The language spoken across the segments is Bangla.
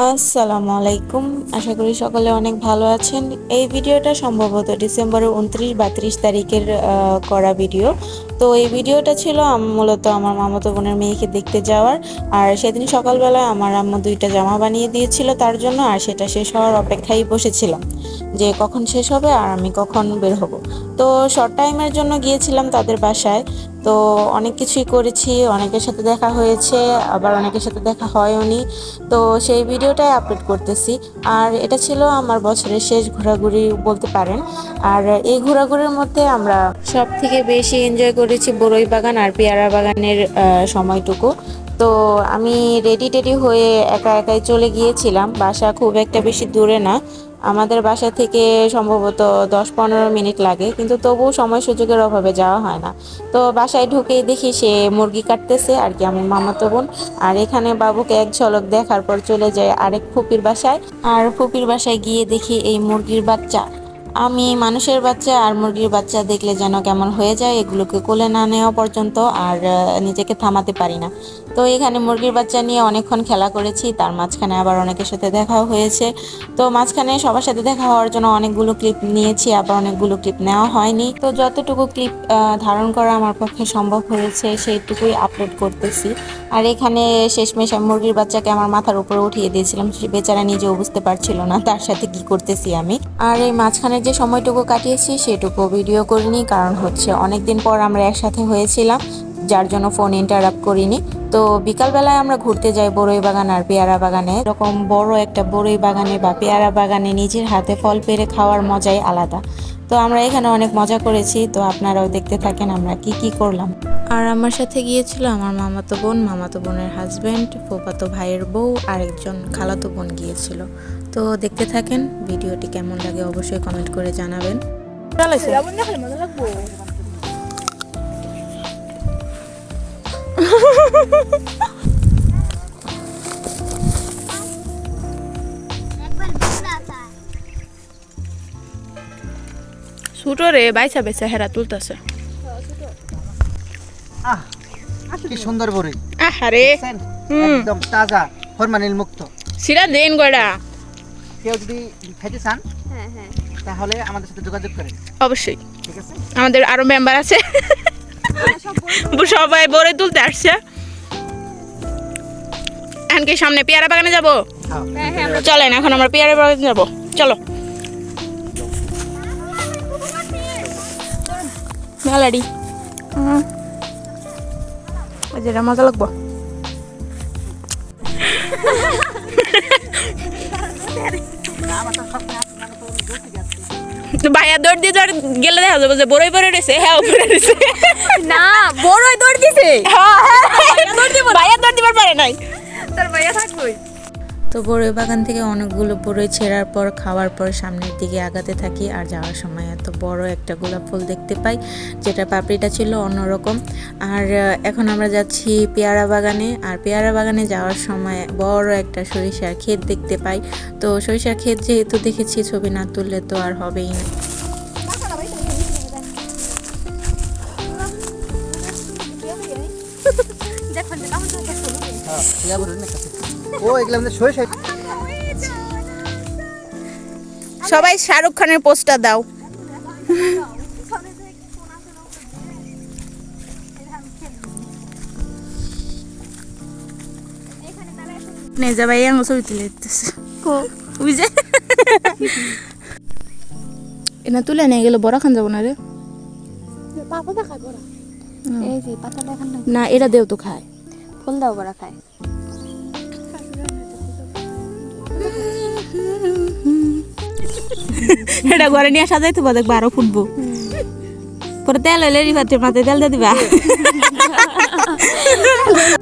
আসসালামু আলাইকুম। আশা করি সকলে অনেক ভালো আছেন। এই ভিডিওটা সম্ভবত ডিসেম্বরের 29 বা 30 তারিখের করা ভিডিও। তো এই ভিডিওটা ছিল মূলত আমার মামাতো বোনের মেয়েকে দেখতে যাওয়ার। আর সেদিন সকালবেলায় আমার আম্মু 2টা জামা বানিয়ে দিয়েছিল তার জন্য, আর সেটা শেষ হওয়ার অপেক্ষায় বসেছিলাম যে কখন শেষ হবে আর আমি কখন বের হব। তো শর্ট টাইমের জন্য গিয়েছিলাম তাদের বাসায়। তো অনেক কিছুই করেছি, অনেকের সাথে দেখা হয়েছে, আবার অনেকের সাথে দেখা হয়ওনি। তো সেই ভিডিওটাই আপলোড করতেছি। আর এটা ছিল আমার বছরের শেষ ঘোরাঘুরি বলতে পারেন। আর এই ঘোরাঘুরির মধ্যে আমরা সব থেকে বেশি এনজয় করেছি বড়ই বাগান আর পেয়ারা বাগানের সময়টুকু। তো আমি রেডি হয়ে একা একাই চলে গিয়েছিলাম। বাসা খুব একটা বেশি দূরে না, আমাদের বাসা থেকে সম্ভবত 10-15 মিনিট লাগে, কিন্তু তবুও সময় সুযোগের অভাবে যাওয়া হয় না। তো বাসায় ঢুকেই দেখি সে মুরগি কাটতেছে আর কি, আমার মামাতো বোন। আর এখানে বাবুকে এক ঝলক দেখার পর চলে যায় আরেক ফুপির বাসায়। আর ফুপির বাসায় গিয়ে দেখি এই মুরগির বাচ্চা। আমি মানুষের বাচ্চা আর মুরগির বাচ্চা দেখলে যেন কেমন হয়ে যায়, এগুলোকে কোলে না নেওয়া পর্যন্ত আর নিজেকে থামাতে পারি না। তো এখানে মুরগির বাচ্চা নিয়ে অনেকক্ষণ খেলা করেছি, তার মাঝখানে আবার অনেকের সাথে দেখাও হয়েছে। তো মাঝখানে সবার সাথে দেখা হওয়ার জন্য অনেকগুলো ক্লিপ নিয়েছি, আবার অনেকগুলো ক্লিপ নেওয়া হয়নি। তো যতটুকু ক্লিপ ধারণ করা আমার পক্ষে সম্ভব হয়েছে সেইটুকুই আপলোড করতেছি। আর এখানে শেষমেশ আমি মুরগির বাচ্চাকে আমার মাথার উপরে উঠিয়ে দিয়েছিলাম, সে বেচারা নিজেও বুঝতে পারছিল না তার সাথে কি করতেছি আমি। আর এই মাঝখানে যে সময়টুকু কাটিয়েছি সেটুকু ভিডিও করিনি, কারণ হচ্ছে অনেকদিন পর আমরা একসাথে হয়েছিলাম, যার জন্য ফোন ইন্টারাপ্ট করিনি। তো বিকালবেলায় আমরা ঘুরতে যাই বড়ই বাগান আর পেয়ারা বাগানে। এরকম বড় একটা বড়ই বাগানে বা পেয়ারা বাগানে নিজের হাতে ফল পেড়ে খাওয়ার মজাই আলাদা। তো আমরা এখানে অনেক মজা করেছি, তো আপনারাও দেখতে থাকেন আমরা কি কি করলাম। আর আমার সাথে গিয়েছিল আমার মামাতো বোন, মামাতো বোনের হাজব্যান্ড, ফুফাতো ভাইয়ের বউ, আরেকজন খালাতো বোন গিয়েছিল। তো দেখতে থাকেন, ভিডিওটি কেমন লাগে অবশ্যই কমেন্ট করে জানাবেন। ছোট রে বাইসা বাইসা হেরা তুলতেছে। কি সুন্দর বড়ি, আহারে একদম তাজা ফরমালিন মুক্ত। সিরা দেন গড়া। কেউ যদি খেতে চান তাহলে আমাদের সাথে যোগাযোগ করেন, অবশ্যই। ঠিক আছে? আমাদের আরো মেম্বার আছে, সবাই বড়ই তুলতে আসছে। এখন কি সামনে পেয়ারা বাগানে যাবো? চলেন এখন আমরা পেয়ারা বাগানে যাবো, চলো। মেলাডি যেটা মজা লাগবো। ভাইয়া দৌড় দিয়ে গেলে দেখা যাবে যে বড়ই পরে রয়েছে, হ্যাঁ উপরে রয়েছে না বড়ই দৌড় দিছে। ভাইয়া দৌড় দিবার পারে নাই, তার ভাইয়া থাকবই। তো বড়ই বাগান থেকে অনেকগুলো বড়ই ছেঁড়ার পর খাওয়ার পর সামনের দিকে আগাতে থাকি। আর যাওয়ার সময় এত বড় একটা গোলাপ ফুল দেখতে পাই, যেটা পাপড়িটা ছিল অন্যরকম। আর এখন আমরা যাচ্ছি পেয়ারা বাগানে। আর পেয়ারা বাগানে যাওয়ার সময় বড় একটা সরিষার ক্ষেত দেখতে পাই। তো সরিষার ক্ষেত যেহেতু দেখেছি, ছবি না তুললে তো আর হবেই না। সবাই শাহরুখ খানের পোস্টার দাও। নেজা ভাই আঙ্গ ছবি তুলে দিতেছে, বুঝে এনা তুলে নিয়ে গেলে বড় খান যাবো না রে। না এটা দেও তো খায়, ফুল দাও বড়া খায়। এটা ঘরে নিয়ে সাজাইতে পারে, দেখবা আরো ফুটবো। পরে তেল হলে রিফাতের মাথায় তেল দিয়ে দিবা।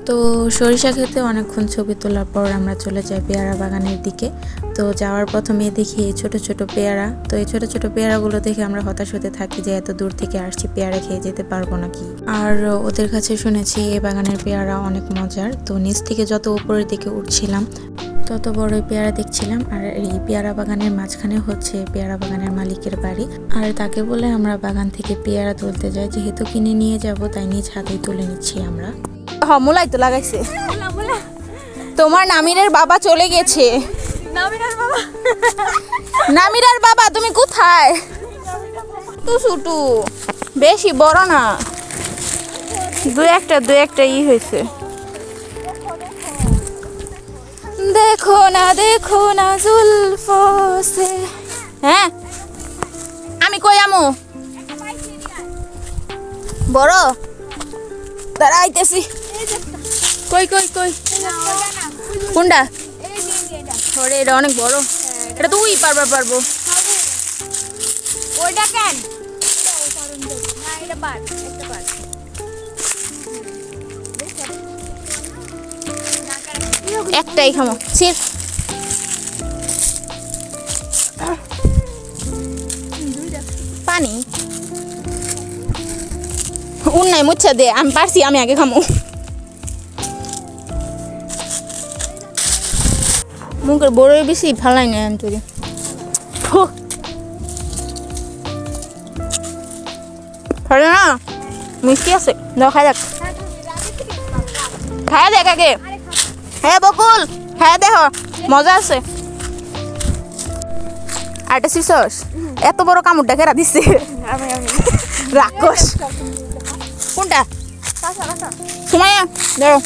তো সরিষা খেতে অনেকক্ষণ ছবি তোলার পর আমরা চলে যাই পেয়ারা বাগানের দিকে। তো যাওয়ার প্রথমে দেখি এই ছোট ছোট পেয়ারা। তো এই ছোট ছোট পেয়ারাগুলো দেখে আমরা হতাশ হতে থাকি যে এত দূর থেকে আসছি, পেয়ারা খেয়ে যেতে পারবো নাকি। আর ওদের কাছে শুনেছি এই বাগানের পেয়ারা অনেক মজার। তো নিচ থেকে যত উপরের দিকে উঠছিলাম তত বড়ই পেয়ারা দেখছিলাম। আর এই পেয়ারা বাগানের মাঝখানে হচ্ছে পেয়ারা বাগানের মালিকের বাড়ি। আর তাকে বলে আমরা বাগান থেকে পেয়ারা তুলতে যাই, যেহেতু কিনে নিয়ে যাব তাই নিজ হাতেই তুলে নিচ্ছি আমরা। হ্যাঁ মুলাই তো লাগাইছে। তোমার নামিরের বাবা চলে গেছে। নামিরার বাবা তুমি কোথায়? তু ছুটু বেশি বড় না, দু একটা হয়েছে। দেখো না জুলফো সে। হ্যাঁ আমি কই আমু বড় দাঁড়া আইতেছি। কই কোনটা? ওরে এটা অনেক বড়, এটা তুই পারবো। ওইটা কেন না এটা পার একটা পার একটাই খামো ছির। পানি নাই মুচ্ছা দে, আমি পারছি, আমি আগে খামো। মুখের বড়ই বেশি ফালাই না আন্তরি। ফালে না মিষ্টি আছে, দাও খাই দেখ, খাই দেখ আগে। হ্যাঁ বকুল হ্যাঁ দেখো মজা আছে। আরেকটা শিশস এত বড় কামড়টা কেরা দিচ্ছে রাক্ষস। কোনটা সুমাইয়া ধরো,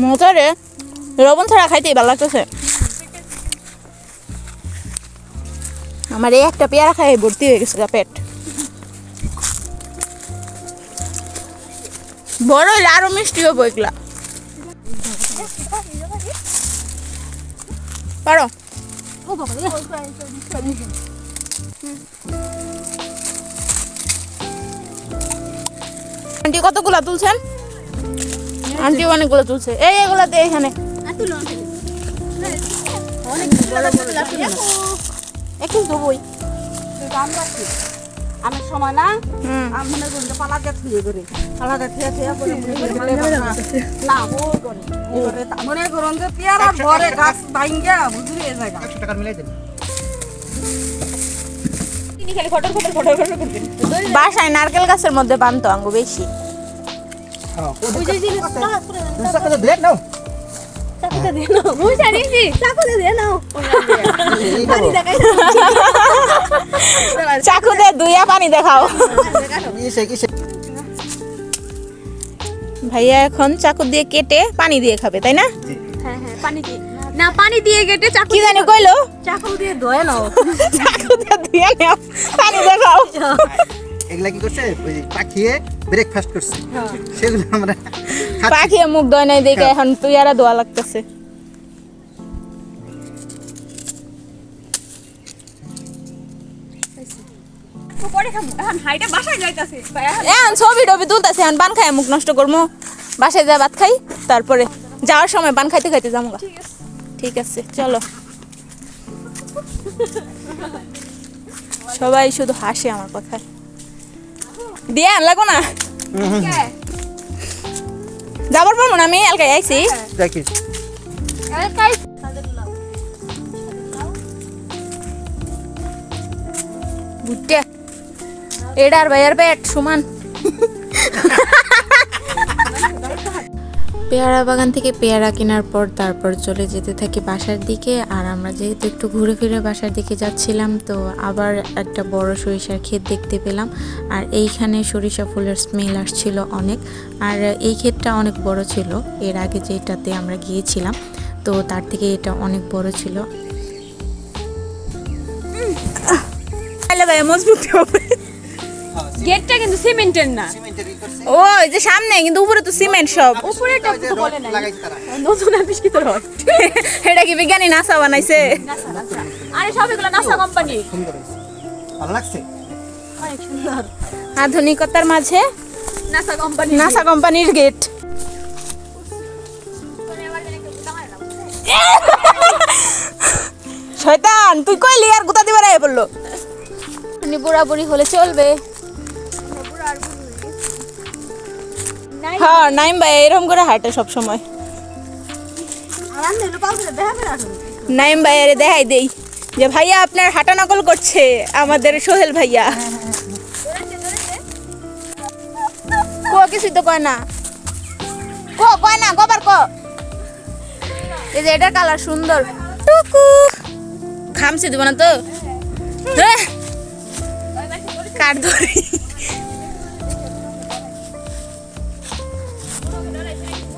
মজা রে, লবণ ছাড়া খাইতেই ভালো লাগতেছে। আমার এই একটা পেয়ারা খাই ভর্তি হয়ে গেছে পেট। বড় হইলে আরো মিষ্টি হবো এগুলা। পারো আন্টি কতগুলা তুলছেন? আন্টি অনেকগুলো তুলছে। এগুলাতে এখানে একটু দেবই আমি সময় না আমি মনে করি পালা দিয়ে থুয়ে করে পালাটা থুয়ে করে না ওই করে মনে করুন যে পেয়ারা ঘরে গাছ ভাঙ্গা বুঝলি এই জায়গা 100 টাকা মিলাই দেন। বাসায় নারকেল গাছের মধ্যে বানতো আঙ্গু বেশি। হ্যাঁ ওই যে টাকা তো দেন নাও। মুই জানিছি চাকু দিয়ে নাও পানি দেখাই চাকু দিয়ে দুইয়া পানি দেখাও। কিসে ভাইয়া এখন চাকু দিয়ে কেটে পানি দিয়ে খাবে তাই না? হ্যাঁ পানি দিয়ে না, পানি দিয়ে কেটে চাকু কি জানি কইলো? চাকু দিয়ে ধুয়ে নাও চাকু দিয়ে ধুয়ে নাও পানি দেখাও। এগুলা কি করছে ওই পাখিয়ে ব্রেকফাস্ট করছে সেগুলো আমরা পাখিয়ে মুখ ধোয় নাই দেখে এখন তুই আর দোয়া লাগতেছে। পরে খামু, এখন হাইটা বাসায় যাইতাছে এখন ছবি টবি তুলতেছে, এখন পান খাই মুখ নষ্ট করবো। বাসায় যা ভাত খাই, তারপরে যাওয়ার সময় পান খাইতে খাইতে যাবো। ঠিক আছে চলো। সবাই শুধু হাসে আমার কথায়। দিয়ে আনলাগো না যাবার পারবো না, আমি এলাকায় আইছি। দেখিস বুঝতে এডার ভাইয়ার পেট সমান। পেয়ারা বাগান থেকে পেয়ারা কেনার পর তারপর চলে যেতে থাকি বাসার দিকে। আর আমরা যেহেতু একটু ঘুরে ফিরে বাসার দিকে যাচ্ছিলাম, তো আবার একটা বড় সরিষার ক্ষেত দেখতে পেলাম। আর এইখানে সরিষা ফুলের স্মেল আসছিল অনেক। আর এই ক্ষেতটা অনেক বড় ছিল, এর আগে যেটাতে আমরা গিয়েছিলাম, তো তার থেকে এটা অনেক বড় ছিল। মজবুত হবে। গেটটা কিন্তু সিমেন্টের না, ও এই যে সামনে, কিন্তু উপরে তো সিমেন্ট সব। উপরে তো বলে না লাগাইছে তারা। নতুন আবিষ্কৃত রড। এটা কি বিজ্ঞানী নাসা বানাইছে? আরে সব এগুলো নাসা কোম্পানি। সুন্দর হয়েছে, ভালো লাগছে। অনেক সুন্দর আধুনিকতার মাঝে নাসা কোম্পানি। নাসা কোম্পানির গেট। শয়তান তুই কইলি আর গুতা দিবার আয় বললো। উনি বুড়া বুড়ি হলে চলবে। হ্যাঁ নাইম ভাই এরকম করে হাঁটে সব সময়। নাইম ভাই আরে দেখাই দেই যে ভাইয়া আপনার হাঁটা নকল করছে আমাদের সোহেল ভাইয়া। কো কিছু তো কয় না, কয় না কবার ক এই যে এটা কালার সুন্দর টুকু খামছে দিব না তো কাট ধরি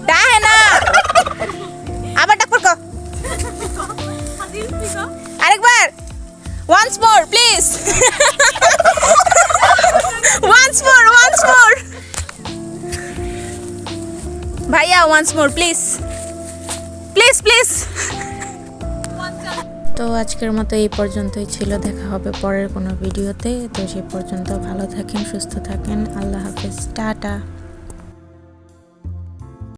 ডাহে না আবার ডাক পড়কো আরেকবার once more please once more ভাইয়া once more please তো আজকের মতো এই পর্যন্তই ছিল, দেখা হবে পরের কোনো ভিডিওতে। তো সে পর্যন্ত ভালো থাকেন, সুস্থ থাকেন, আল্লাহ হাফেজ, টাটা।